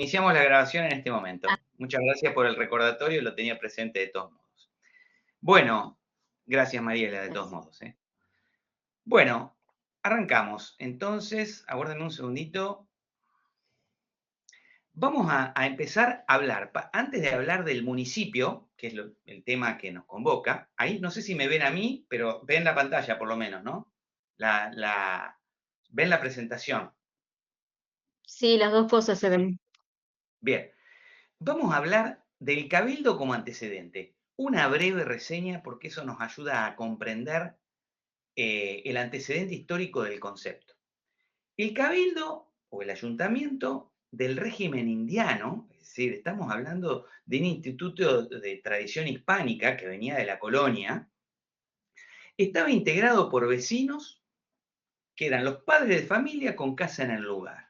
Iniciamos la grabación en este momento. Muchas gracias por el recordatorio, lo tenía presente de todos modos. Bueno, gracias Mariela, de todos modos. Bueno, arrancamos. Entonces, aguárdenme un segundito. Vamos a empezar a hablar. Antes de hablar del municipio, que es el tema que nos convoca, ahí no sé si me ven a mí, pero ven la pantalla por lo menos, ¿no? Ven la presentación. Sí, las dos cosas se ven. Bien. Vamos a hablar del cabildo como antecedente. Una breve reseña porque eso nos ayuda a comprender el antecedente histórico del concepto. El cabildo o el ayuntamiento del régimen indiano, es decir, estamos hablando de un instituto de tradición hispánica que venía de la colonia, estaba integrado por vecinos que eran los padres de familia con casa en el lugar.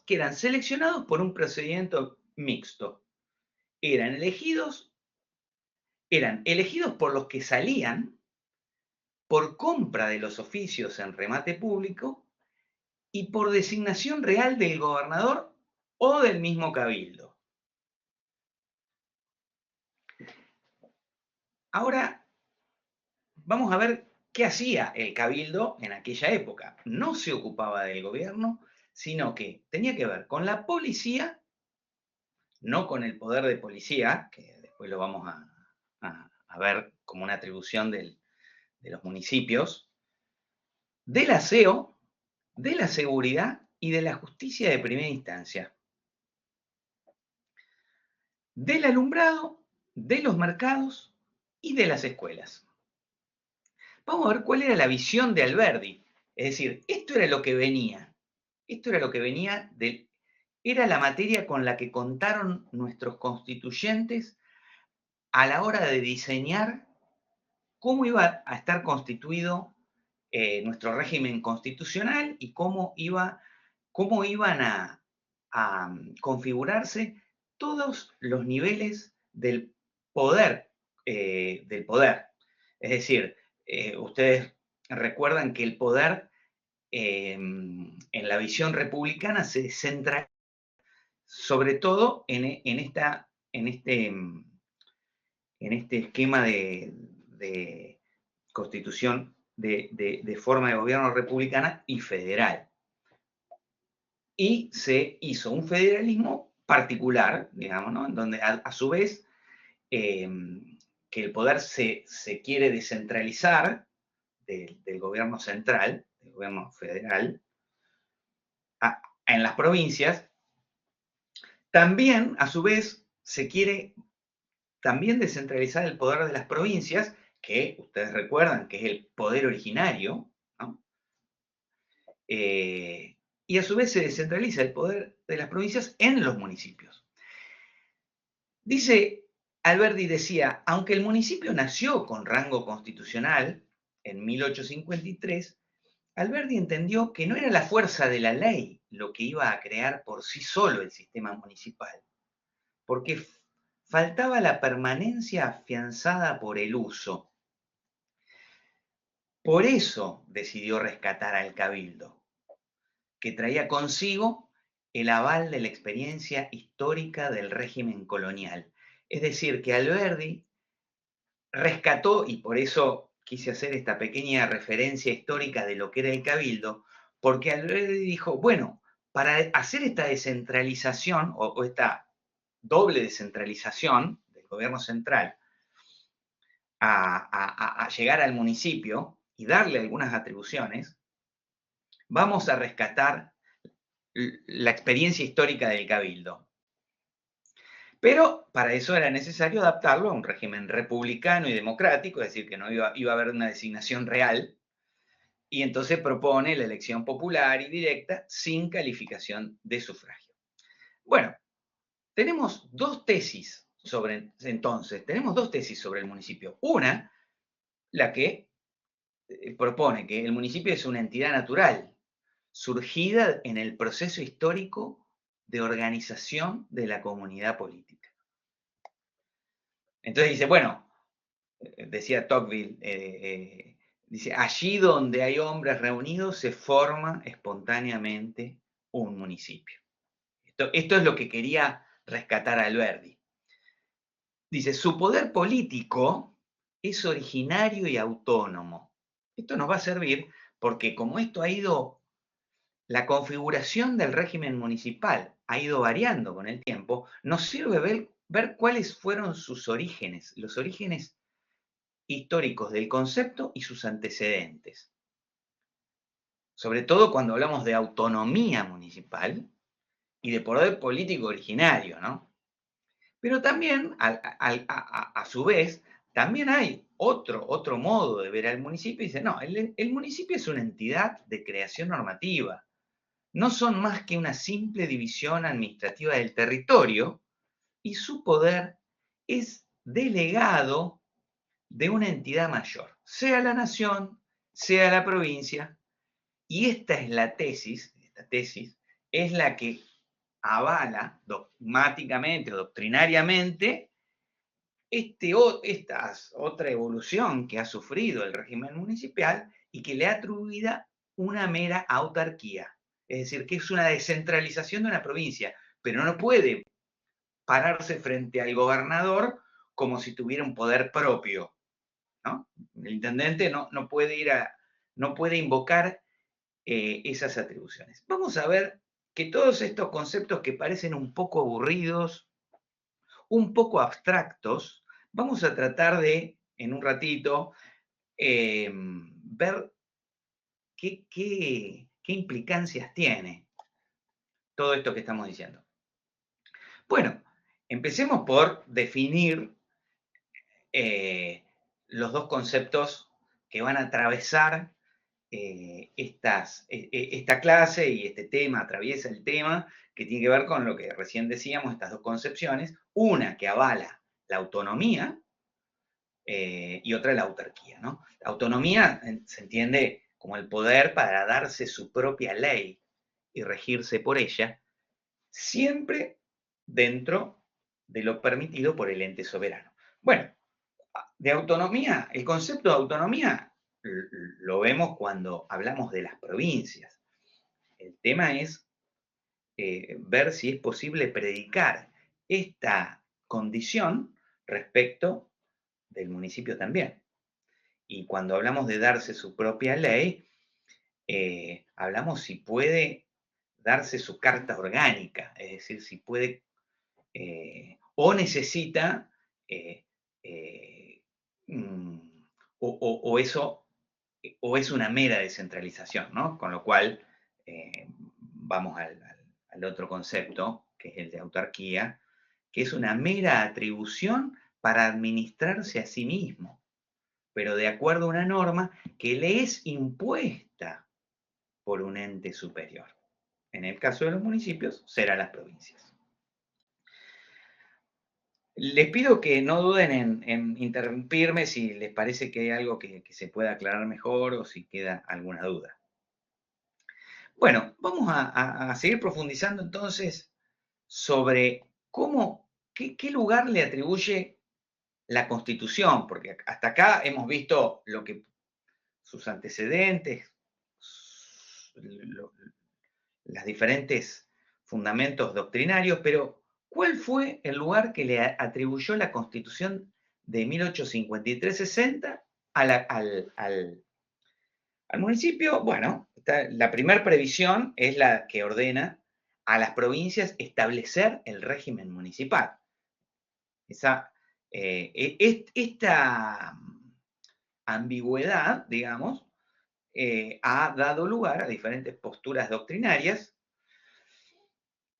Que eran seleccionados por un procedimiento mixto. Eran elegidos por los que salían por compra de los oficios en remate público y por designación real del gobernador o del mismo cabildo. Ahora vamos a ver qué hacía el cabildo en aquella época. No se ocupaba del gobierno, sino que tenía que ver con la policía, no con el poder de policía, que después lo vamos a ver como una atribución de los municipios, del aseo, de la seguridad y de la justicia de primera instancia, del alumbrado, de los mercados y de las escuelas. Vamos a ver cuál era la visión de Alberdi. Es decir, esto era lo que venía. Esto era lo que venía era la materia con la que contaron nuestros constituyentes a la hora de diseñar cómo iba a estar constituido nuestro régimen constitucional y cómo iban a configurarse todos los niveles del poder, del poder. Es decir, ustedes recuerdan que el poder en la visión republicana se centra sobre todo en este esquema de constitución de forma de gobierno republicana y federal. Y se hizo un federalismo particular, digamos, ¿no? En donde a su vez que el poder se quiere descentralizar del gobierno central, del gobierno federal, en las provincias, también a su vez se quiere también descentralizar el poder de las provincias, que ustedes recuerdan que es el poder originario, ¿no? Y a su vez se descentraliza el poder de las provincias en los municipios. Dice, Alberdi decía, aunque el municipio nació con rango constitucional en 1853, Alberdi entendió que no era la fuerza de la ley lo que iba a crear por sí solo el sistema municipal, porque faltaba la permanencia afianzada por el uso. Por eso decidió rescatar al cabildo, que traía consigo el aval de la experiencia histórica del régimen colonial. Es decir, que Alberdi rescató, y por eso quise hacer esta pequeña referencia histórica de lo que era el cabildo, porque Alberdi dijo, bueno, para hacer esta descentralización o esta doble descentralización del gobierno central a llegar al municipio y darle algunas atribuciones, vamos a rescatar la experiencia histórica del cabildo. Pero para eso era necesario adaptarlo a un régimen republicano y democrático, es decir, que no iba a haber una designación real, y entonces propone la elección popular y directa sin calificación de sufragio. Bueno, tenemos dos tesis sobre el municipio. Una, la que propone que el municipio es una entidad natural, surgida en el proceso histórico de organización de la comunidad política. Entonces dice, bueno, decía Tocqueville, dice, allí donde hay hombres reunidos se forma espontáneamente un municipio. Esto es lo que quería rescatar Alberdi. Dice, su poder político es originario y autónomo. Esto nos va a servir porque como esto ha ido, la configuración del régimen municipal ha ido variando con el tiempo, nos sirve ver cuáles fueron sus orígenes, los orígenes históricos del concepto y sus antecedentes. Sobre todo cuando hablamos de autonomía municipal y de poder político originario, ¿no? Pero también, a su vez, también hay otro modo de ver al municipio y dice, no, el municipio es una entidad de creación normativa, no son más que una simple división administrativa del territorio y su poder es delegado de una entidad mayor, sea la nación, sea la provincia, y esta tesis es la que avala dogmáticamente o doctrinariamente esta otra evolución que ha sufrido el régimen municipal y que le ha atribuida una mera autarquía. Es decir, que es una descentralización de una provincia, pero no puede pararse frente al gobernador como si tuviera un poder propio, ¿no? El intendente no puede no puede invocar esas atribuciones. Vamos a ver que todos estos conceptos que parecen un poco aburridos, un poco abstractos, vamos a tratar de, en un ratito, ver qué implicancias tiene todo esto que estamos diciendo. Bueno, empecemos por definir los dos conceptos que van a atravesar esta clase y este tema, atraviesa el tema que tiene que ver con lo que recién decíamos, estas dos concepciones, una que avala la autonomía y otra la autarquía, ¿no? La autonomía se entiende como el poder para darse su propia ley y regirse por ella, siempre dentro de lo permitido por el ente soberano. Bueno, de autonomía, el concepto de autonomía lo vemos cuando hablamos de las provincias. El tema es ver si es posible predicar esta condición respecto del municipio también. Y cuando hablamos de darse su propia ley, hablamos si puede darse su carta orgánica, es decir, si puede o necesita eh, eh, mm, o eso o es una mera descentralización, ¿no? Con lo cual vamos al otro concepto, que es el de autarquía, que es una mera atribución para administrarse a sí mismo, pero de acuerdo a una norma que le es impuesta por un ente superior. En el caso de los municipios, será las provincias. Les pido que no duden en interrumpirme si les parece que hay algo que se pueda aclarar mejor o si queda alguna duda. Bueno, vamos a seguir profundizando entonces sobre qué lugar le atribuye la Constitución, porque hasta acá hemos visto sus antecedentes, los diferentes fundamentos doctrinarios, pero ¿cuál fue el lugar que le atribuyó la Constitución de 1853-60 al municipio? Bueno, la primera previsión es la que ordena a las provincias establecer el régimen municipal. Esta ambigüedad, digamos, ha dado lugar a diferentes posturas doctrinarias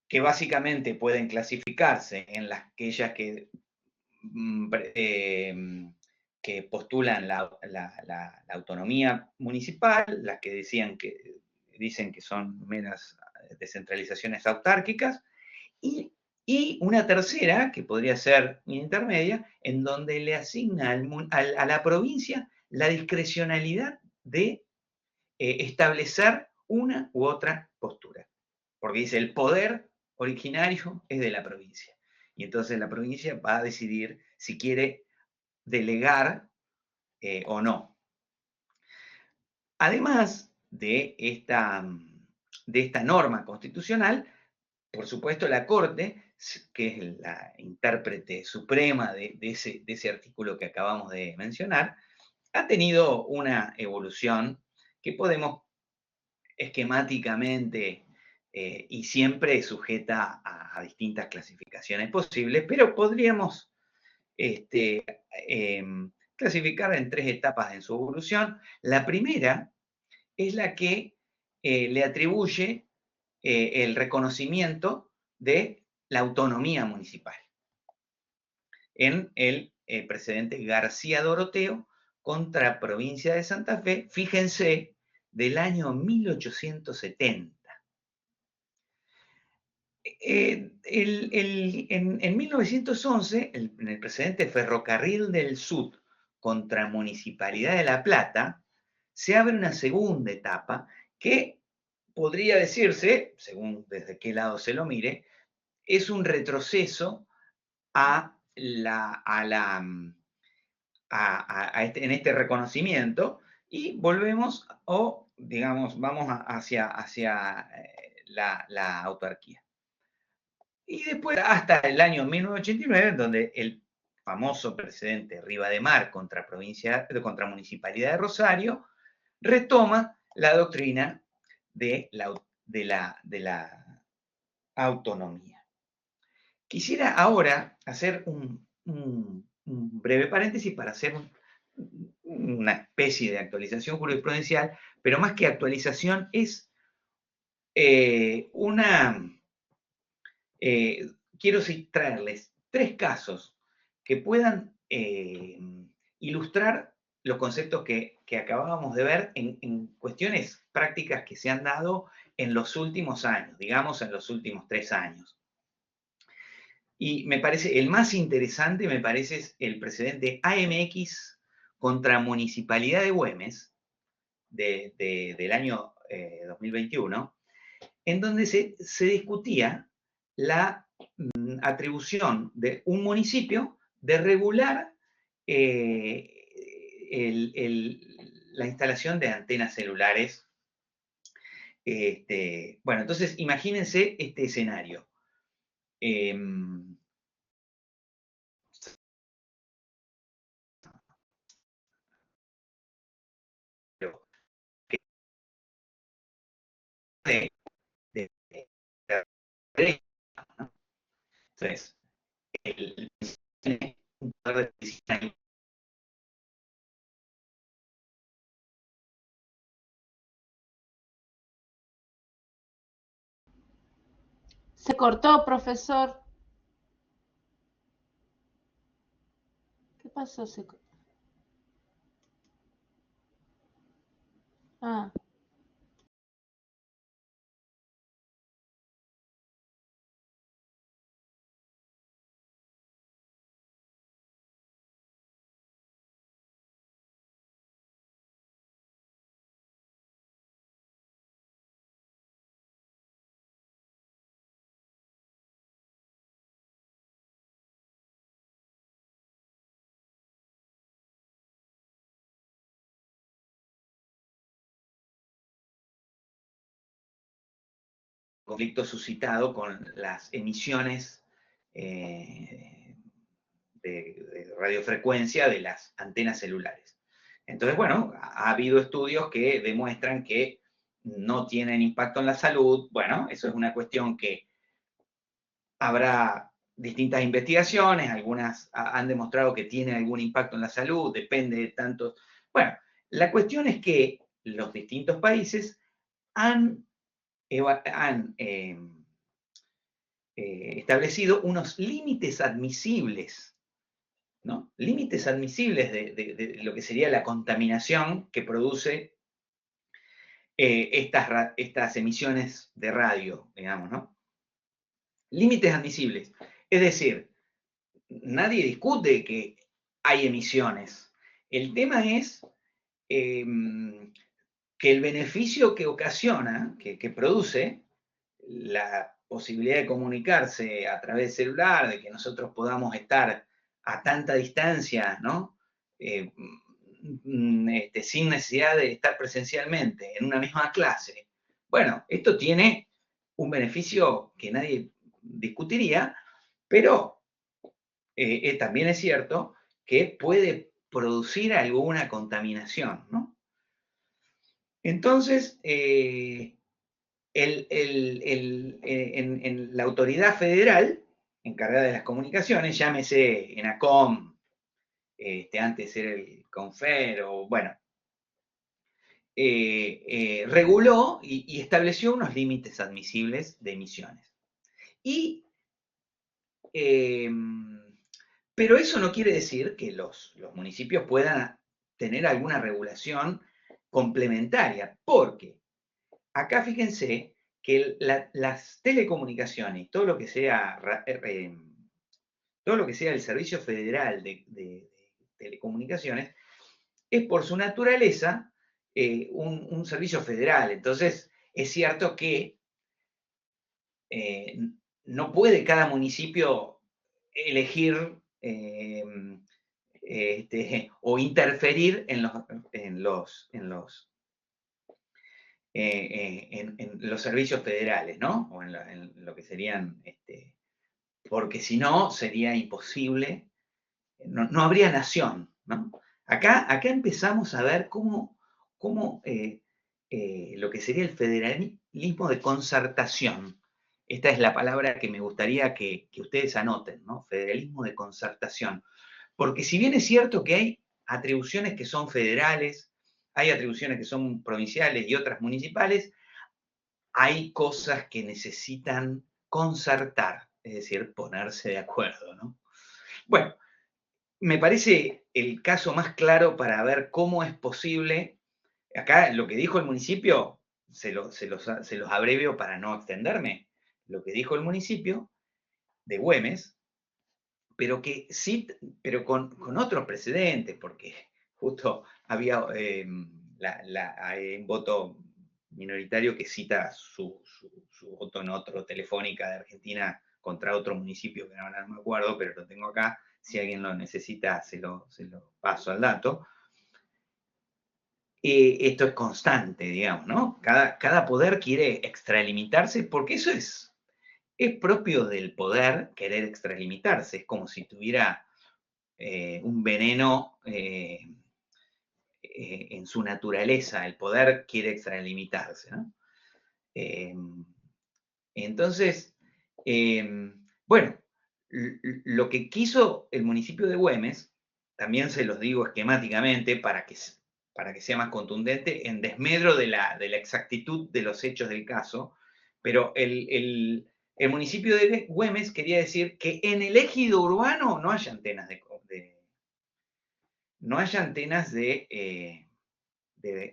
que básicamente pueden clasificarse en aquellas que postulan la autonomía municipal, las que dicen que son meras descentralizaciones autárquicas, y una tercera, que podría ser intermedia, en donde le asigna a la provincia la discrecionalidad de establecer una u otra postura. Porque dice, el poder originario es de la provincia. Y entonces la provincia va a decidir si quiere delegar o no. Además de esta norma constitucional, por supuesto, la Corte, que es la intérprete suprema de ese artículo que acabamos de mencionar, ha tenido una evolución que podemos esquemáticamente y siempre sujeta a distintas clasificaciones posibles, pero podríamos clasificar en 3 etapas en su evolución. La primera es la que le atribuye el reconocimiento de la autonomía municipal en el precedente García Doroteo contra Provincia de Santa Fe, fíjense, del año 1870. En 1911, en el precedente Ferrocarril del Sud contra Municipalidad de La Plata, se abre una segunda etapa que podría decirse, según desde qué lado se lo mire, es un retroceso en este reconocimiento y volvemos o, digamos, vamos hacia la autarquía. Y después hasta el año 1989, donde el famoso precedente Rivademar contra Municipalidad de Rosario retoma la doctrina de la autonomía. Quisiera ahora hacer un breve paréntesis para hacer una especie de actualización jurisprudencial, pero más que actualización es quiero traerles 3 casos que puedan ilustrar los conceptos que acabábamos de ver en cuestiones prácticas que se han dado en los últimos años, digamos en los últimos 3 años. Y me parece, el más interesante me parece es el precedente AMX contra Municipalidad de Güemes del año 2021, en donde se discutía la atribución de un municipio de regular la instalación de antenas celulares. Bueno, entonces imagínense este escenario. Entonces, un poder de decisión. Se cortó, profesor. ¿Qué pasó? Ah. Conflicto suscitado con las emisiones de radiofrecuencia de las antenas celulares. Entonces, bueno, ha habido estudios que demuestran que no tienen impacto en la salud. Bueno, eso es una cuestión que habrá distintas investigaciones, algunas han demostrado que tiene algún impacto en la salud, depende de tantos. Bueno, la cuestión es que los distintos países han establecido unos límites admisibles, ¿no? Límites admisibles de lo que sería la contaminación que produce estas emisiones de radio, digamos, ¿no? Límites admisibles. Es decir, nadie discute que hay emisiones. El tema es que el beneficio que ocasiona, que produce, la posibilidad de comunicarse a través del celular, de que nosotros podamos estar a tanta distancia, ¿no? Sin necesidad de estar presencialmente en una misma clase. Bueno, esto tiene un beneficio que nadie discutiría, pero también es cierto que puede producir alguna contaminación, ¿no? Entonces, en la autoridad federal encargada de las comunicaciones, llámese ENACOM, antes era el CONFER, o bueno, reguló y estableció unos límites admisibles de emisiones. Pero eso no quiere decir que los municipios puedan tener alguna regulación complementaria, porque acá fíjense que las telecomunicaciones, todo lo que sea el Servicio Federal de Telecomunicaciones, es por su naturaleza un servicio federal. Entonces, es cierto que no puede cada municipio elegir o interferir en los servicios federales, ¿no? O en lo que serían, porque si no sería imposible, no habría nación, ¿no? Acá empezamos a ver cómo lo que sería el federalismo de concertación. Esta es la palabra que me gustaría que ustedes anoten, ¿no? Federalismo de concertación. Porque si bien es cierto que hay atribuciones que son federales, hay atribuciones que son provinciales y otras municipales, hay cosas que necesitan concertar, es decir, ponerse de acuerdo, ¿no? Bueno, me parece el caso más claro para ver cómo es posible. Acá lo que dijo el municipio, se los abrevio para no extenderme. Lo que dijo el municipio de Güemes, pero que sí, pero con otros precedentes, porque justo había hay un voto minoritario que cita su voto en otro, Telefónica de Argentina, contra otro municipio que ahora no me acuerdo, pero lo tengo acá. Si alguien lo necesita, se lo paso al dato. Esto es constante, digamos, ¿no? Cada poder quiere extralimitarse porque eso es propio del poder querer extralimitarse. Es como si tuviera un veneno en su naturaleza. El poder quiere extralimitarse, ¿no? Entonces, bueno, lo que quiso el municipio de Güemes, también se los digo esquemáticamente para que sea más contundente, en desmedro de la exactitud de los hechos del caso, pero el municipio de Güemes quería decir que en el ejido urbano no haya antenas de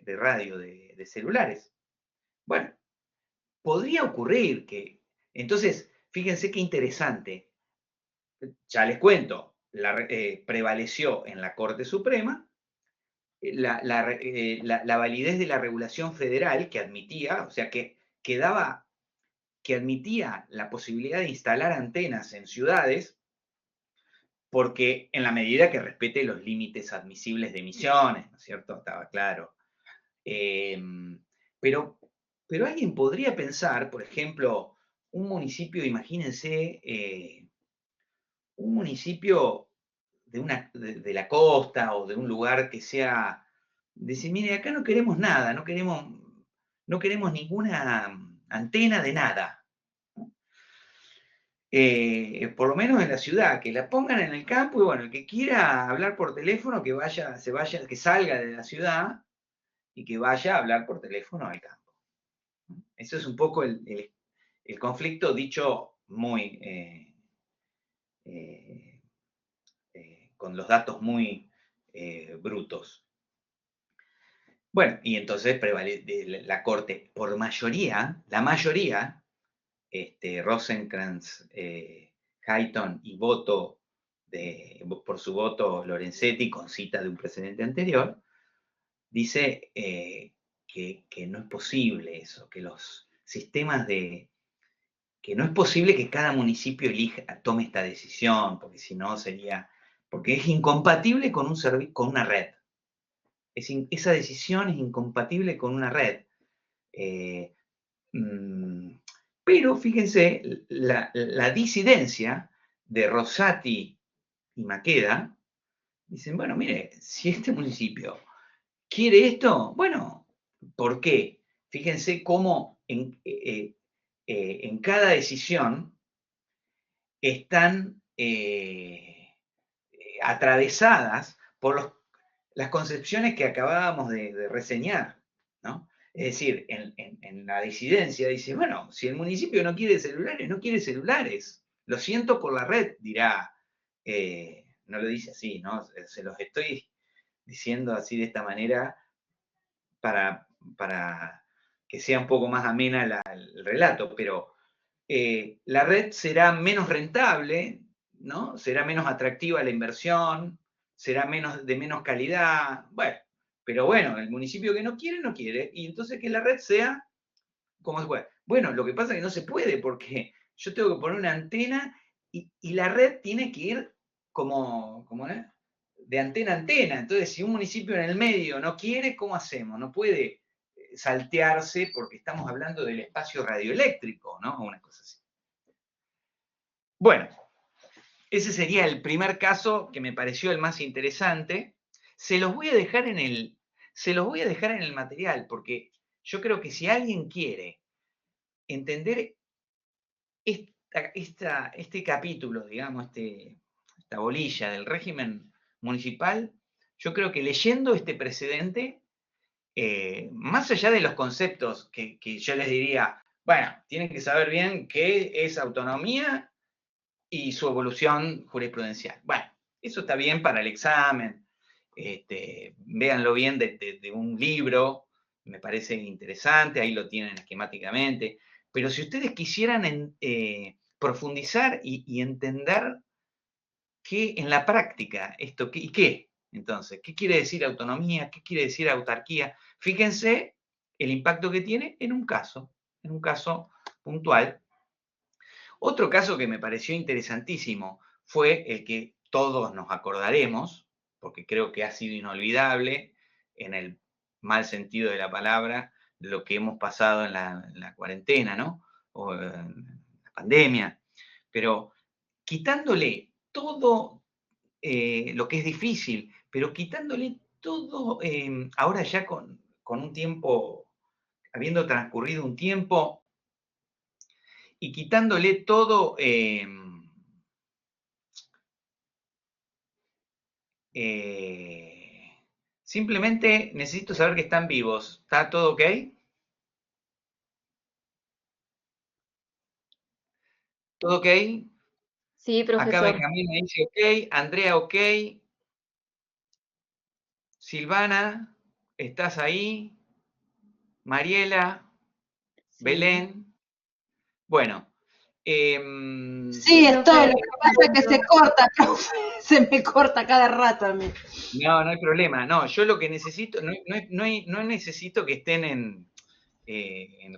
radio, de celulares. Bueno, podría ocurrir que, entonces, fíjense qué interesante, ya les cuento, prevaleció en la Corte Suprema la validez de la regulación federal que admitía, o sea, que admitía la posibilidad de instalar antenas en ciudades, porque en la medida que respete los límites admisibles de emisiones, ¿no es cierto? Estaba claro. Pero alguien podría pensar, por ejemplo, un municipio, imagínense, un municipio de la costa o de un lugar que sea, decir, mire, acá no queremos nada, no queremos ninguna antena de nada. Por lo menos en la ciudad, que la pongan en el campo y bueno, el que quiera hablar por teléfono, que salga de la ciudad y que vaya a hablar por teléfono al campo. Eso es un poco el conflicto dicho muy con los datos muy brutos. Bueno, y entonces la Corte, por mayoría, la mayoría, Rosenkrantz, Hayton y por su voto Lorenzetti, con cita de un precedente anterior, dice que no es posible eso, que los sistemas que no es posible que cada municipio tome esta decisión, porque si no porque es incompatible con una red. Esa decisión es incompatible con una red. Pero fíjense, la disidencia de Rosati y Maqueda dicen, bueno, mire, si este municipio quiere esto, bueno, ¿por qué? Fíjense cómo en cada decisión están atravesadas por las concepciones que acabábamos de reseñar, ¿no? Es decir, en la disidencia dice, bueno, si el municipio no quiere celulares, no quiere celulares. Lo siento por la red, dirá, no lo dice así, ¿no? Se los estoy diciendo así de esta manera para que sea un poco más amena el relato, pero la red será menos rentable, ¿no? Será menos atractiva la inversión, será de menos calidad, bueno, pero bueno, el municipio que no quiere, no quiere, y entonces que la red sea como se puede. Bueno, lo que pasa es que no se puede porque yo tengo que poner una antena y la red tiene que ir como de antena a antena. Entonces, si un municipio en el medio no quiere, ¿cómo hacemos? No puede saltearse porque estamos hablando del espacio radioeléctrico, ¿no? Una cosa así. Bueno, ese sería el primer caso que me pareció el más interesante. Se los voy a dejar en el material, porque yo creo que si alguien quiere entender este capítulo, digamos, esta bolilla del régimen municipal, yo creo que leyendo este precedente, más allá de los conceptos que yo les diría, bueno, tienen que saber bien qué es autonomía y su evolución jurisprudencial. Bueno, eso está bien para el examen, véanlo bien de un libro, me parece interesante, ahí lo tienen esquemáticamente, pero si ustedes quisieran profundizar y entender qué en la práctica esto, ¿y qué? Entonces, ¿qué quiere decir autonomía? ¿Qué quiere decir autarquía? Fíjense el impacto que tiene en un caso puntual. Otro caso que me pareció interesantísimo fue el que todos nos acordaremos, porque creo que ha sido inolvidable en el mal sentido de la palabra, lo que hemos pasado en la cuarentena, ¿no? O en la pandemia. Pero quitándole todo lo que es difícil, pero quitándole todo, ahora ya con un tiempo, habiendo transcurrido un tiempo, y quitándole todo, simplemente necesito saber que están vivos. ¿Está todo ok? ¿Todo ok? Sí, Acá profesor. Benjamín me dice ok, Andrea ok, Silvana, ¿estás ahí? Mariela, Sí. Belén. Bueno, Sí, estoy. Lo Profe, que pasa es que se corta, profe. Se me corta cada rato a mí. no hay problema. No, yo lo que necesito, no necesito que estén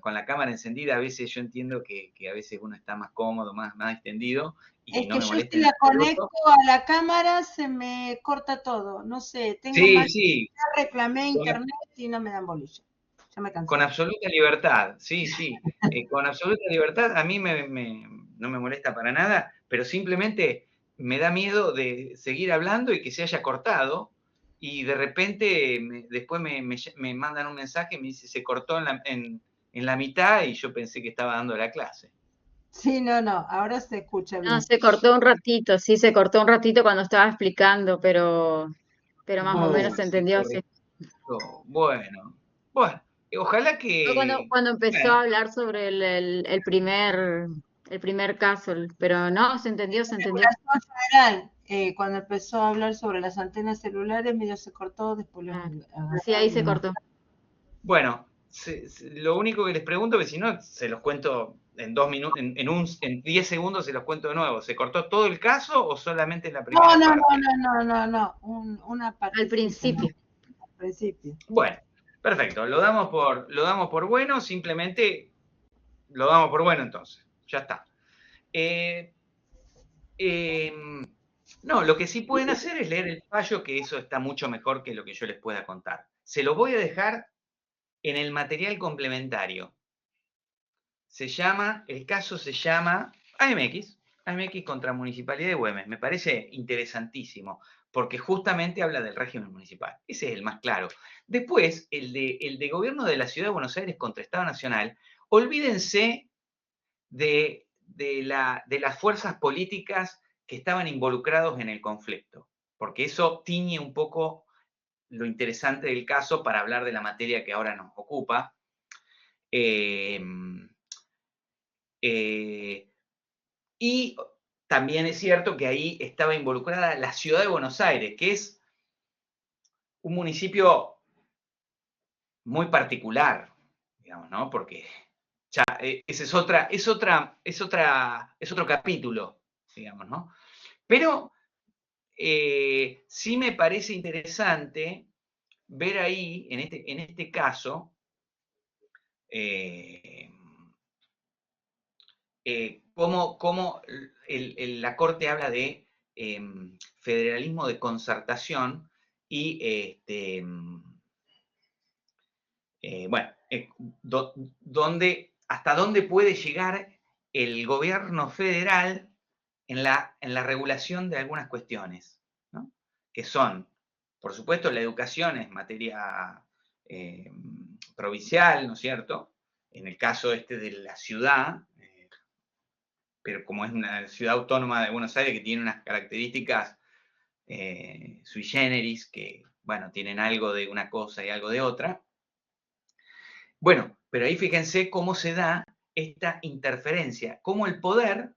con la cámara encendida. A veces yo entiendo que a veces uno está más cómodo, más extendido y Es no que me yo molesta si en la absoluto. conecto a la cámara se me corta todo. No sé, tengo Sí, mal, sí, reclamé con, internet y no me dan bolilla. Ya me cansé. con absoluta libertad, sí, sí, con absoluta libertad. A mí no me molesta para nada, pero simplemente me da miedo de seguir hablando y que se haya cortado y de repente después me mandan un mensaje y me dice se cortó en la mitad y yo pensé que estaba dando la clase. Sí, no, no, ahora se escucha no, bien. se cortó un ratito, sí, se cortó un ratito cuando estaba explicando, pero más o menos Uy, se se entendió, sí. cortó. Bueno, ojalá Fue que, cuando empezó bueno, a hablar sobre el primer caso, pero no, se entendió, se entendió. Regulación federal, cuando empezó a hablar sobre las antenas celulares, medio se cortó, después lo Claro. Sí, agarró ahí y se demás. cortó. bueno, lo único que les pregunto, que si no, se los cuento en 2 minutos, en 10 segundos se los cuento de nuevo. ¿Se cortó todo el caso o solamente la No, primera no, no, parte? no, no, no, no, una Al partecita, ¿no? principio. Al principio. Bueno, perfecto, lo damos por bueno, simplemente lo damos por bueno entonces, ya está. Eh, eh, no, lo que sí pueden hacer es leer el fallo, que eso está mucho mejor que lo que yo les pueda contar. Se lo voy a dejar en el material complementario. el caso se llama AMX contra Municipalidad de Güemes. Me parece interesantísimo, porque justamente habla del régimen municipal. Ese es el más claro. Después, el de Gobierno de la Ciudad de Buenos Aires contra Estado Nacional, olvídense de las fuerzas políticas que estaban involucrados en el conflicto, porque eso tiñe un poco lo interesante del caso para hablar de la materia que ahora nos ocupa. Eh, eh, y también es cierto que ahí estaba involucrada la Ciudad de Buenos Aires, que es un municipio muy particular, digamos, ¿no? Porque ya ese es otro capítulo, digamos, ¿no? Pero sí me parece interesante ver ahí, en este caso, cómo la Corte habla de federalismo de concertación y, bueno, hasta dónde puede llegar el gobierno federal en la regulación de algunas cuestiones, ¿no? Que son, por supuesto, la educación es materia provincial, ¿no es cierto? En el caso de la ciudad, pero como es una ciudad autónoma de Buenos Aires que tiene unas características sui generis, que, bueno, tienen algo de una cosa y algo de otra. Bueno, pero ahí fíjense cómo se da esta interferencia, cómo el poder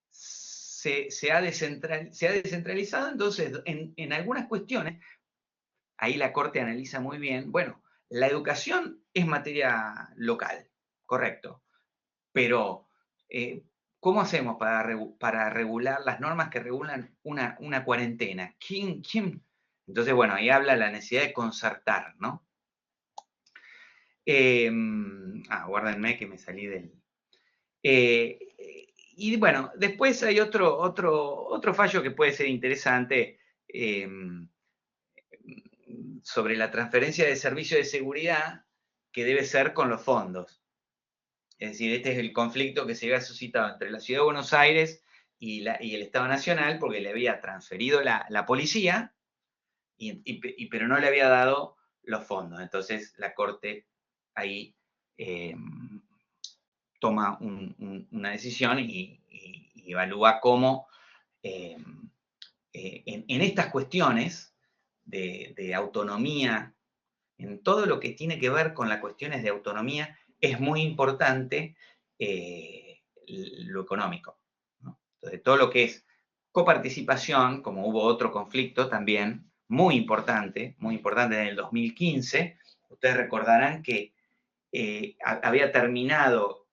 se ha descentralizado, entonces en algunas cuestiones, ahí la Corte analiza muy bien, bueno, la educación es materia local, correcto, pero ¿cómo hacemos para regular las normas que regulan una cuarentena? ¿Quién? Entonces, bueno, ahí habla la necesidad de concertar, ¿no? Guárdenme que me salí del... y bueno, después hay otro fallo que puede ser interesante sobre la transferencia de servicio de seguridad que debe ser con los fondos. Es decir, este es el conflicto que se había suscitado entre la Ciudad de Buenos Aires y el Estado Nacional, porque le había transferido la policía, pero no le había dado los fondos. Entonces la Corte ahí toma una decisión y evalúa cómo en estas cuestiones de autonomía, en todo lo que tiene que ver con las cuestiones de autonomía, es muy importante lo económico, ¿no? Entonces, todo lo que es coparticipación, como hubo otro conflicto también, muy importante en el 2015, ustedes recordarán que había terminado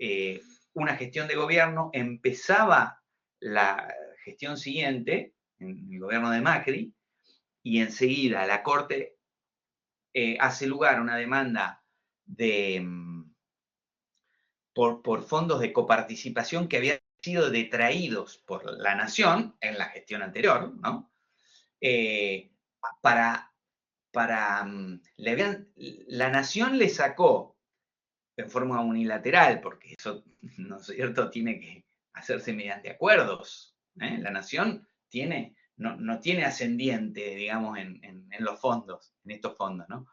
una gestión de gobierno, empezaba la gestión siguiente, en el gobierno de Macri, y enseguida la Corte hace lugar a una demanda por fondos de coparticipación que habían sido detraídos por la Nación en la gestión anterior, ¿no? La Nación le sacó en forma unilateral, porque eso, ¿no es cierto?, tiene que hacerse mediante acuerdos. La Nación no tiene ascendiente, digamos, en los fondos, en estos fondos, ¿no?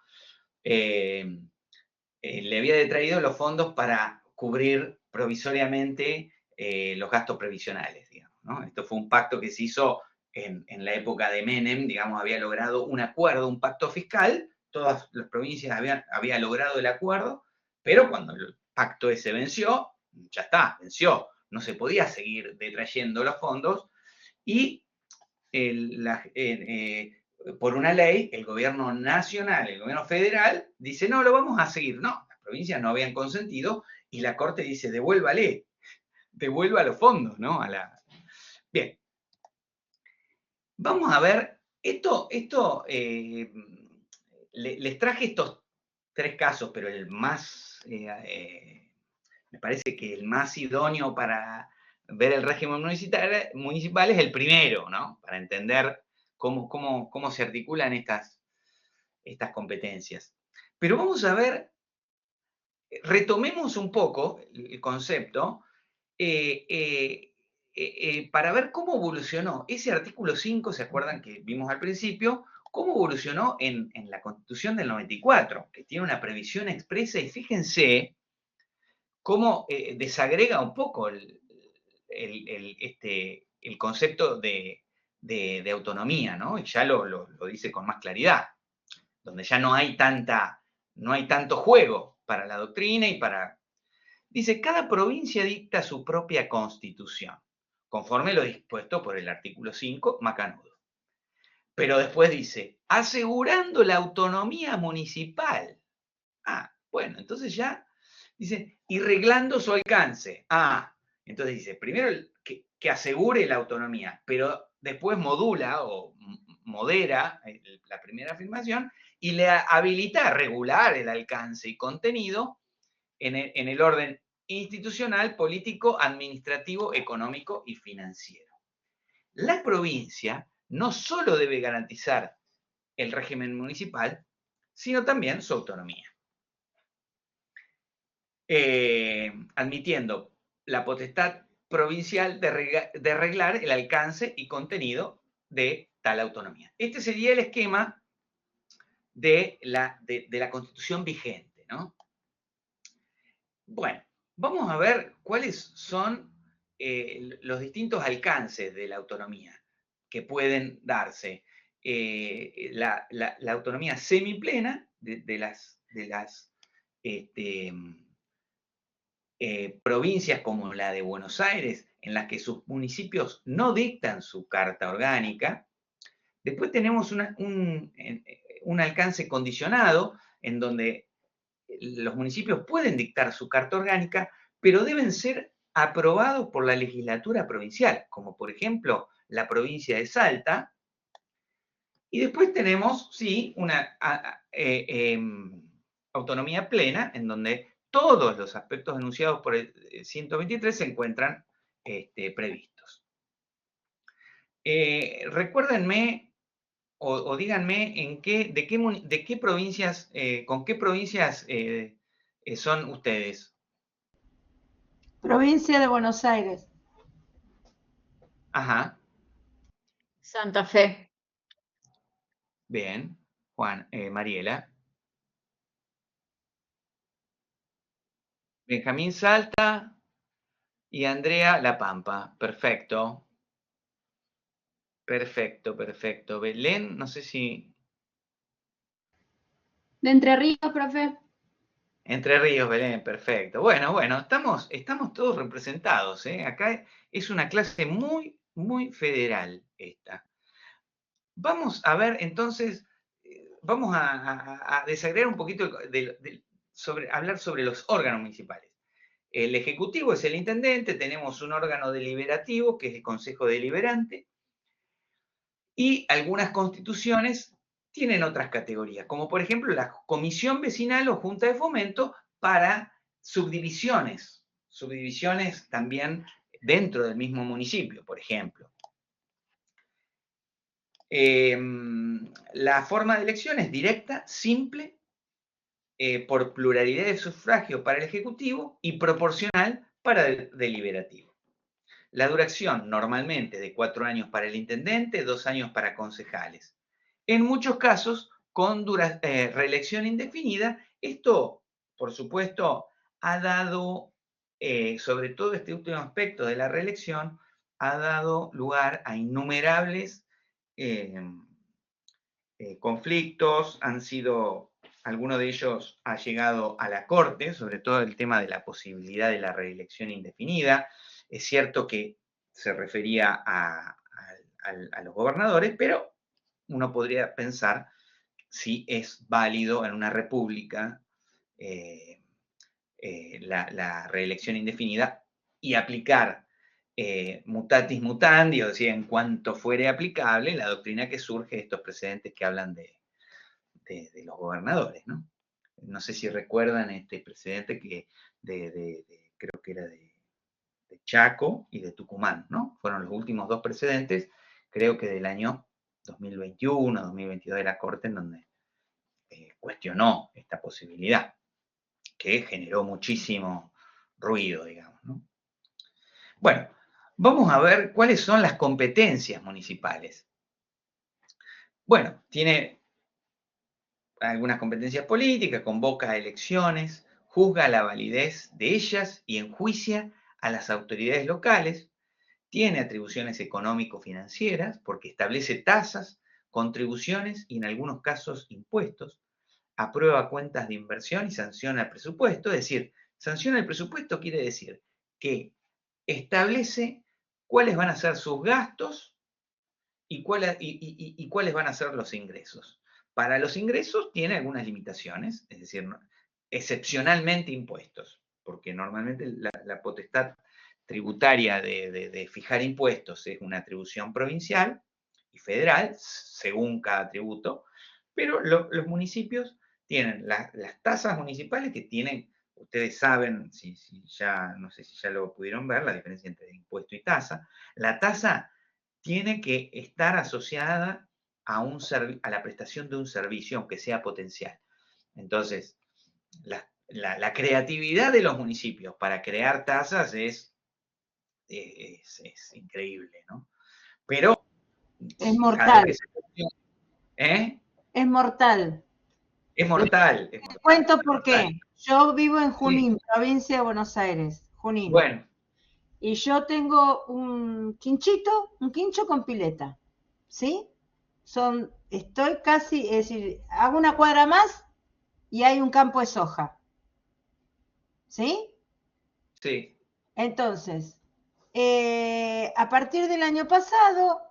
Le había detraído los fondos para cubrir provisoriamente los gastos previsionales, digamos, ¿no? Esto fue un pacto que se hizo en la época de Menem, digamos, había logrado un acuerdo, un pacto fiscal, todas las provincias habían logrado el acuerdo, pero cuando el pacto ese venció, ya está, venció, no se podía seguir detrayendo los fondos y por una ley, el gobierno nacional, el gobierno federal, dice, no, lo vamos a seguir. No, las provincias no habían consentido y la Corte dice, devuelva los fondos, ¿no? Bien. Vamos a ver, les traje estos tres casos, pero el más, me parece que el más idóneo para ver el régimen municipal es el primero, ¿no? Para entender cómo se articulan estas competencias. Pero vamos a ver retomemos un poco el concepto para ver cómo evolucionó ese artículo 5, ¿se acuerdan que vimos al principio? ¿Cómo evolucionó en la Constitución del 94, que tiene una previsión expresa? Y fíjense cómo desagrega un poco el concepto de autonomía, ¿no? Y ya lo dice con más claridad, donde ya no hay tanto juego para la doctrina y para... Dice, cada provincia dicta su propia constitución, conforme lo dispuesto por el artículo 5, macanudo. Pero después dice, asegurando la autonomía municipal. Ah, bueno, entonces ya dice, y reglando su alcance. Ah, entonces dice, primero que asegure la autonomía, pero después modula o modera la primera afirmación y le habilita a regular el alcance y contenido en el orden institucional, político, administrativo, económico y financiero. La provincia no solo debe garantizar el régimen municipal, sino también su autonomía, admitiendo la potestad provincial de reglar el alcance y contenido de tal autonomía. Este sería el esquema de la Constitución vigente, ¿no? Bueno, vamos a ver cuáles son los distintos alcances de la autonomía que pueden darse. La autonomía semiplena de las provincias como la de Buenos Aires, en las que sus municipios no dictan su carta orgánica. Después tenemos un alcance condicionado, en donde los municipios pueden dictar su carta orgánica, pero deben ser aprobados por la legislatura provincial, como por ejemplo la provincia de Salta. Y después tenemos, sí, una autonomía plena, en donde todos los aspectos enunciados por el 123 se encuentran previstos. Recuérdenme o díganme de qué provincias, con qué provincias son ustedes. Provincia de Buenos Aires. Ajá, Santa Fe. bien. Juan, Mariela. Benjamín Salta y Andrea La Pampa. Perfecto. Perfecto, perfecto. Belén, no sé si... De Entre Ríos, profe. Entre Ríos, Belén, perfecto. Bueno, estamos todos representados, ¿eh? Acá es una clase muy, muy federal esta. Vamos a ver entonces, vamos a desagregar un poquito hablar sobre los órganos municipales. El ejecutivo es el intendente, tenemos un órgano deliberativo que es el Consejo Deliberante, y algunas constituciones tienen otras categorías, como por ejemplo la Comisión Vecinal o Junta de Fomento para subdivisiones también dentro del mismo municipio, por ejemplo. La forma de elección es directa, simple, por pluralidad de sufragio para el Ejecutivo y proporcional para el Deliberativo. La duración normalmente de 4 años para el intendente, 2 años para concejales. En muchos casos, con reelección indefinida. Esto, por supuesto, ha dado, sobre todo este último aspecto de la reelección, ha dado lugar a innumerables conflictos. Alguno de ellos ha llegado a la Corte, sobre todo el tema de la posibilidad de la reelección indefinida. Es cierto que se refería a los gobernadores, pero uno podría pensar si es válido en una república la reelección indefinida y aplicar mutatis mutandi, o decir, en cuanto fuere aplicable, la doctrina que surge de estos precedentes que hablan de los gobernadores, ¿no? No sé si recuerdan este precedente creo que era de Chaco y de Tucumán, ¿no? Fueron los últimos 2 precedentes, creo que del año 2021, 2022 de la Corte, en donde cuestionó esta posibilidad. que generó muchísimo ruido, digamos, ¿no? Bueno, vamos a ver cuáles son las competencias municipales. Bueno, tiene algunas competencias políticas, convoca a elecciones, juzga la validez de ellas y enjuicia a las autoridades locales. Tiene atribuciones económico-financieras porque establece tasas, contribuciones y en algunos casos impuestos. Aprueba cuentas de inversión y sanciona el presupuesto. Es decir, sanciona el presupuesto quiere decir que establece cuáles van a ser sus gastos y cuáles van a ser los ingresos. Para los ingresos tiene algunas limitaciones, es decir, excepcionalmente impuestos, porque normalmente la potestad tributaria de fijar impuestos es una atribución provincial y federal, según cada tributo, pero los municipios tienen las tasas municipales que tienen, ustedes saben, ya, no sé si ya lo pudieron ver, la diferencia entre impuesto y tasa. La tasa tiene que estar asociada a la prestación de un servicio, aunque sea potencial. Entonces, la creatividad de los municipios para crear tasas es increíble, ¿no? Pero Es cada vez mortal, que se cuestiona, ¿eh? es mortal. Es mortal. Es Te mortal, cuento por mortal. qué. Yo vivo en Sí, Junín, provincia de Buenos Aires, Junín. bueno, Y yo tengo un quincho con pileta, ¿sí? Estoy casi, es decir, hago una cuadra más y hay un campo de soja, ¿sí? sí, Entonces, a partir del año pasado,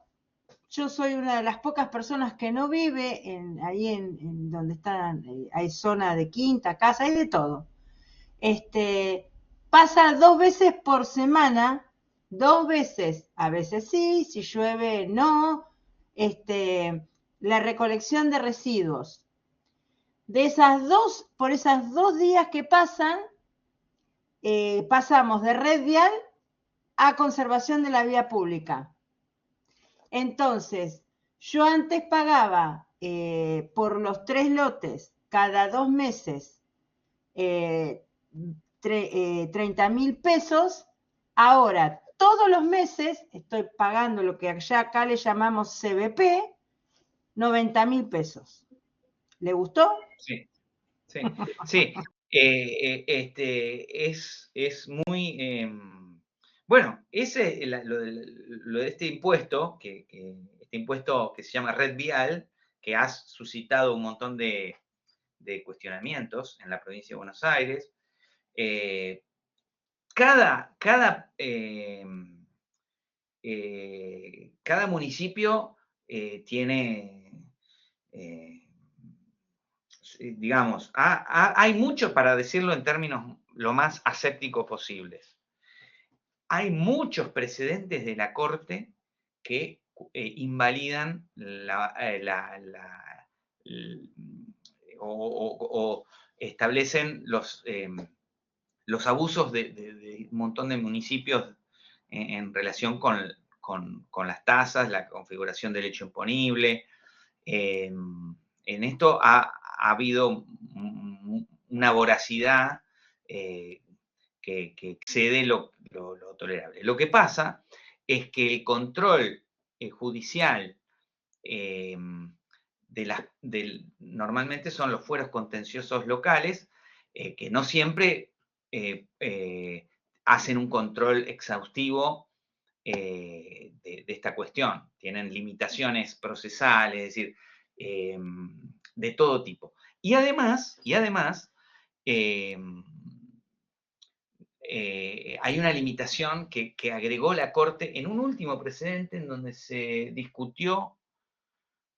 yo soy una de las pocas personas que no vive ahí en donde están, hay zona de quinta, casa, hay de todo. Pasa 2 veces por semana, 2 veces, a veces sí, si llueve no, la recolección de residuos. Por esas 2 días que pasan, pasamos de red vial a conservación de la vía pública. Entonces, yo antes pagaba por los 3 lotes cada 2 meses 30.000 pesos. Ahora, todos los meses estoy pagando lo que acá le llamamos CBP, 90.000 pesos. ¿Le gustó? sí, sí, sí. Es muy... bueno, lo de este impuesto, este impuesto que se llama Red Vial, que ha suscitado un montón de cuestionamientos en la provincia de Buenos Aires. Cada municipio tiene, digamos, hay mucho para decirlo en términos lo más asépticos posibles. Hay muchos precedentes de la Corte que invalidan o establecen los abusos de un montón de municipios en relación con las tasas, la configuración del hecho imponible. En esto ha habido una voracidad que excede lo tolerable. Lo que pasa es que el control judicial normalmente son los fueros contenciosos locales, que no siempre hacen un control exhaustivo de esta cuestión. Tienen limitaciones procesales, es decir, de todo tipo. Y además hay una limitación que agregó la Corte en un último precedente en donde se discutió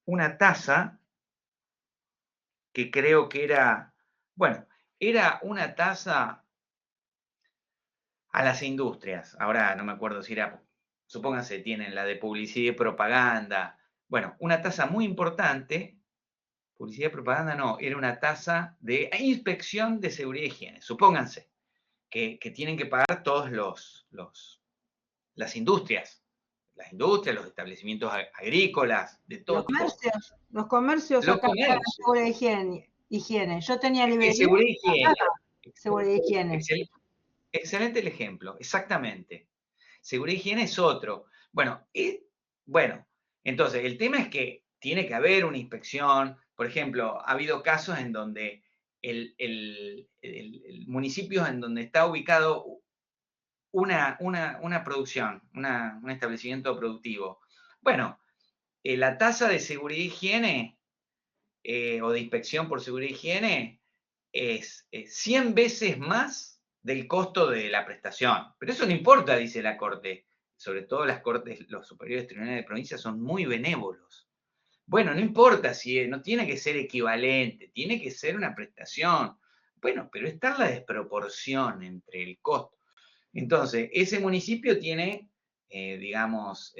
una tasa que creo que era una tasa a las industrias. Ahora no me acuerdo si era, supónganse, tienen la de publicidad y propaganda. Bueno, una tasa muy importante, publicidad y propaganda no, era una tasa de inspección de seguridad y higiene. Supónganse que tienen que pagar todos las industrias, los establecimientos agrícolas, de todo tipo. Los comercios Los acá pagan comercios. seguridad higiene. Yo tenía librería. Seguridad y higiene. seguridad y higiene. Excelente el ejemplo, exactamente. Seguridad y higiene es otro. Bueno, entonces el tema es que tiene que haber una inspección. Por ejemplo, ha habido casos en donde el municipio en donde está ubicado una producción, un establecimiento productivo. Bueno, la tasa de seguridad y higiene o de inspección por seguridad y higiene es 100 veces más del costo de la prestación. Pero eso no importa, dice la Corte. Sobre todo las cortes, los superiores tribunales de provincia son muy benévolos. Bueno, no importa si no tiene que ser equivalente, tiene que ser una prestación. Bueno, pero está la desproporción entre el costo. Entonces, ese municipio tiene, digamos,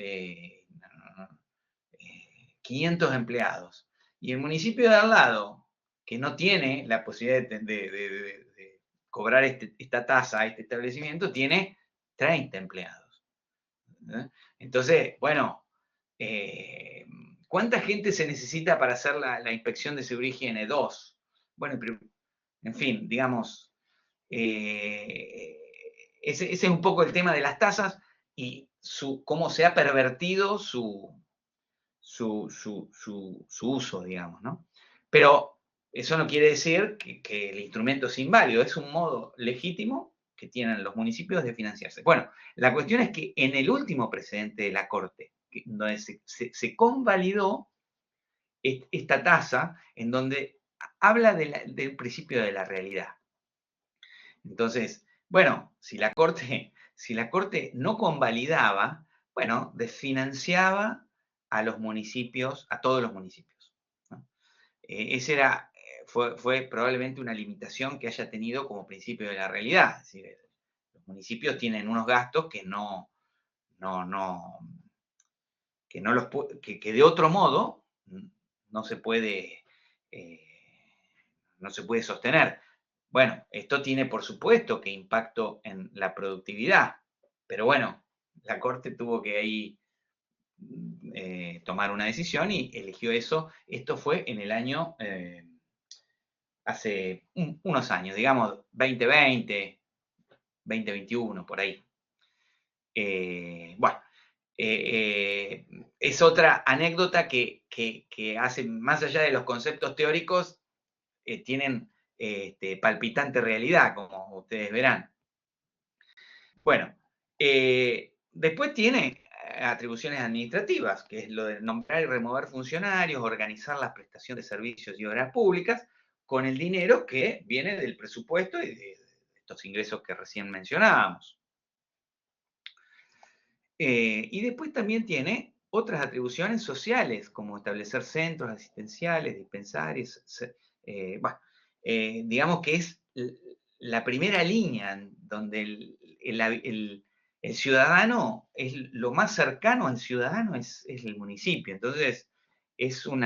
500 empleados. Y el municipio de al lado, que no tiene la posibilidad de cobrar esta tasa a este establecimiento, tiene 30 empleados. Entonces, bueno, ¿cuánta gente se necesita para hacer la inspección de seguridad y higiene? 2. Bueno, pero, en fin, digamos, ese es un poco el tema de las tasas y cómo se ha pervertido su uso, digamos, ¿no? Pero eso no quiere decir que el instrumento es inválido, es un modo legítimo que tienen los municipios de financiarse. Bueno, la cuestión es que en el último precedente de la Corte, donde se convalidó esta tasa, en donde habla del principio de la realidad. Entonces, bueno, si la Corte no convalidaba, bueno, desfinanciaba a los municipios, a todos los municipios, ¿no? Fue probablemente una limitación que haya tenido como principio de la realidad. Es decir, los municipios tienen unos gastos que que de otro modo no se puede sostener. Bueno, esto tiene por supuesto que impacto en la productividad, pero bueno, la Corte tuvo que ahí tomar una decisión y eligió eso. Esto fue en el año, hace unos años, digamos 2020, 2021, por ahí. Bueno, es otra anécdota que hace, más allá de los conceptos teóricos, tienen palpitante realidad, como ustedes verán. Bueno, después tiene atribuciones administrativas, que es lo de nombrar y remover funcionarios, organizar la prestación de servicios y obras públicas con el dinero que viene del presupuesto y de estos ingresos que recién mencionábamos. Y después también tiene otras atribuciones sociales, como establecer centros asistenciales, dispensarios, digamos que es la primera línea donde el ciudadano, es lo más cercano al ciudadano es el municipio. Entonces, es un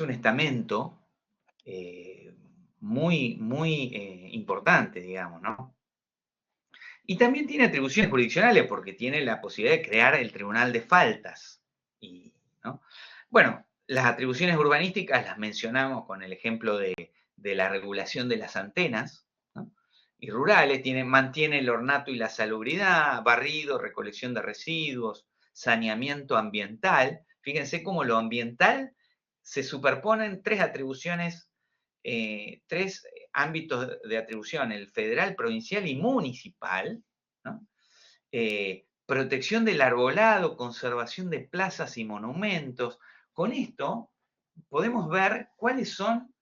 estamento muy, muy importante, digamos, ¿no? Y también tiene atribuciones jurisdiccionales porque tiene la posibilidad de crear el tribunal de faltas. ¿No? Bueno, las atribuciones urbanísticas las mencionamos con el ejemplo de la regulación de las antenas, ¿no? Y rurales, mantiene el ornato y la salubridad, barrido, recolección de residuos, saneamiento ambiental. Fíjense cómo lo ambiental se superponen tres atribuciones, tres ámbitos de atribución, el federal, provincial y municipal, ¿no? Protección del arbolado, conservación de plazas y monumentos. Con esto podemos ver cuáles son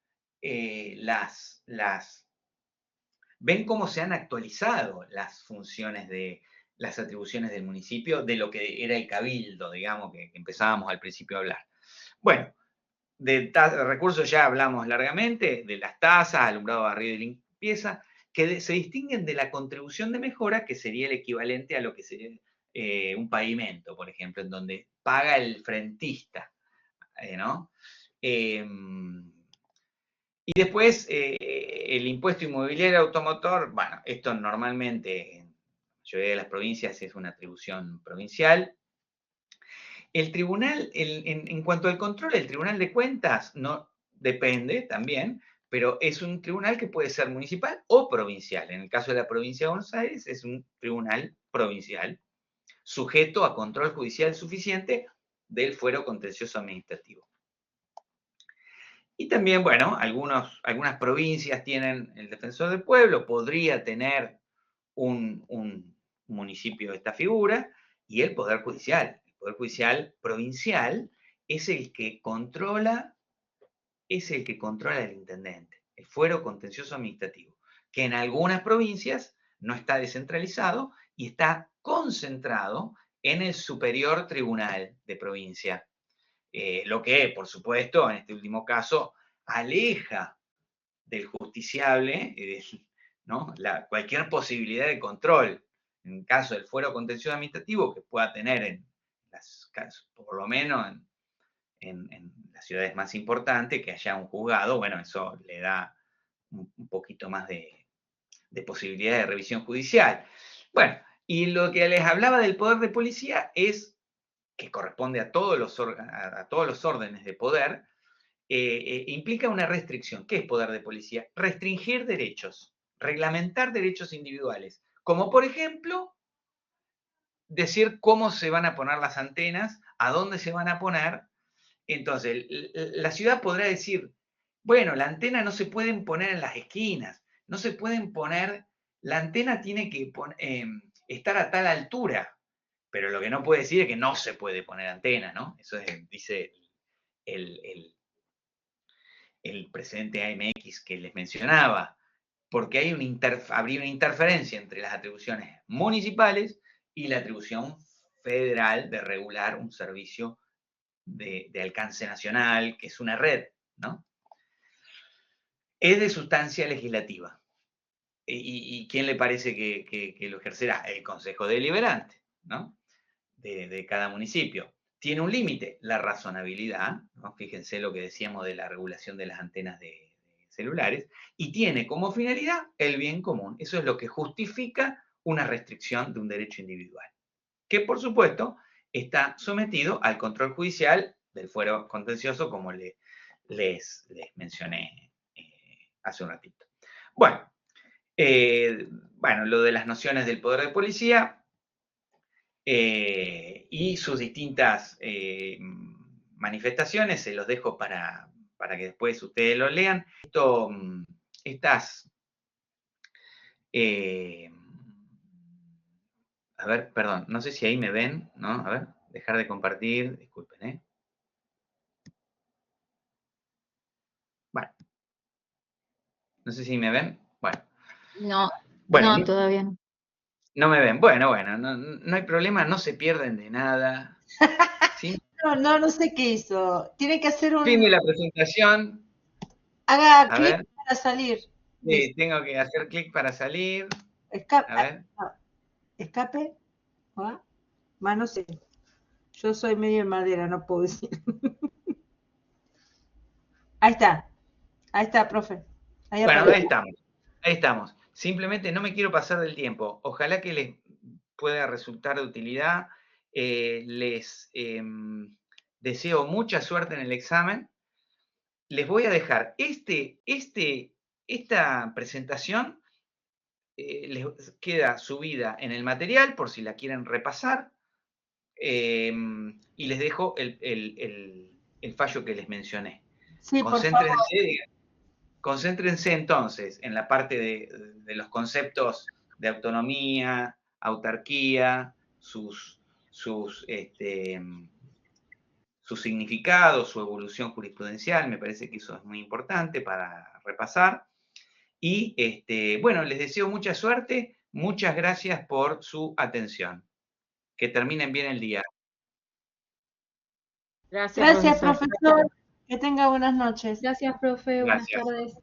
ven cómo se han actualizado las funciones de las atribuciones del municipio de lo que era el cabildo, digamos, que empezábamos al principio a hablar. Bueno, de recursos ya hablamos largamente, de las tasas, alumbrado, barrido y limpieza, que se distinguen de la contribución de mejora, que sería el equivalente a lo que sería un pavimento, por ejemplo, en donde paga el frentista, ¿no? Y después, el impuesto inmobiliario automotor, bueno, esto normalmente en la mayoría de las provincias es una atribución provincial. El tribunal, en cuanto al control, el Tribunal de Cuentas no depende también, pero es un tribunal que puede ser municipal o provincial. En el caso de la provincia de Buenos Aires es un tribunal provincial, sujeto a control judicial suficiente del fuero contencioso administrativo. Y también, bueno, algunas provincias tienen el defensor del pueblo, podría tener un municipio de esta figura, y el Poder Judicial. El Poder Judicial provincial es el que controla el intendente, el fuero contencioso administrativo, que en algunas provincias no está descentralizado y está concentrado en el superior tribunal de provincia. Lo que, por supuesto, en este último caso, aleja del justiciable, ¿no?, cualquier posibilidad de control. En caso del fuero contencioso administrativo que pueda tener por lo menos en las ciudades más importantes, que haya un juzgado, bueno, eso le da un poquito más de posibilidad de revisión judicial. Bueno, y lo que les hablaba del poder de policía es que corresponde a todos los órdenes de poder, implica una restricción. ¿Qué es poder de policía? Restringir derechos, reglamentar derechos individuales, como por ejemplo decir cómo se van a poner las antenas, a dónde se van a poner. Entonces, la ciudad podrá decir, bueno, la antena no se pueden poner en las esquinas, no se pueden poner, la antena tiene que estar a tal altura, pero lo que no puede decir es que no se puede poner antena, ¿no? Eso dice el presidente AMX que les mencionaba, porque hay habría una interferencia entre las atribuciones municipales y la atribución federal de regular un servicio de alcance nacional, que es una red, ¿no? Es de sustancia legislativa. ¿Y quién le parece que lo ejercerá? El Consejo Deliberante, ¿no?, de cada municipio. Tiene un límite, la razonabilidad, ¿no? Fíjense lo que decíamos de la regulación de las antenas de celulares, y tiene como finalidad el bien común. Eso es lo que justifica una restricción de un derecho individual, que por supuesto está sometido al control judicial del fuero contencioso, como les mencioné hace un ratito. Bueno, lo de las nociones del poder de policía y sus distintas manifestaciones, se los dejo para que después ustedes lo lean. A ver, perdón, no sé si ahí me ven, ¿no? A ver, dejar de compartir, disculpen, ¿eh? Bueno, no sé si me ven. No, Bueno, no, todavía no. no me ven. Bueno, no hay problema, no se pierden de nada. ¿Sí? No sé qué hizo. Tiene que hacer Fin de la presentación. Haga A clic ver. para salir. Sí, tengo que hacer clic para salir. Escape. A ver. Escape. ¿Ah? Más no sé. Yo soy medio en madera, no puedo decir. Ahí está, profe. Ahí Bueno, aparece. ahí estamos. Simplemente no me quiero pasar del tiempo. Ojalá que les pueda resultar de utilidad. Les deseo mucha suerte en el examen. Les voy a dejar esta presentación, les queda subida en el material por si la quieren repasar, y les dejo el fallo que les mencioné. Sí, por favor. Concéntrense entonces en la parte de los conceptos de autonomía, autarquía, sus significados, su evolución jurisprudencial. Me parece que eso es muy importante para repasar. Y les deseo mucha suerte. Muchas gracias por su atención. Que terminen bien el día. Gracias, Gracias, profesor. profesor. Que tenga buenas noches. Gracias, profe. Buenas Gracias. tardes.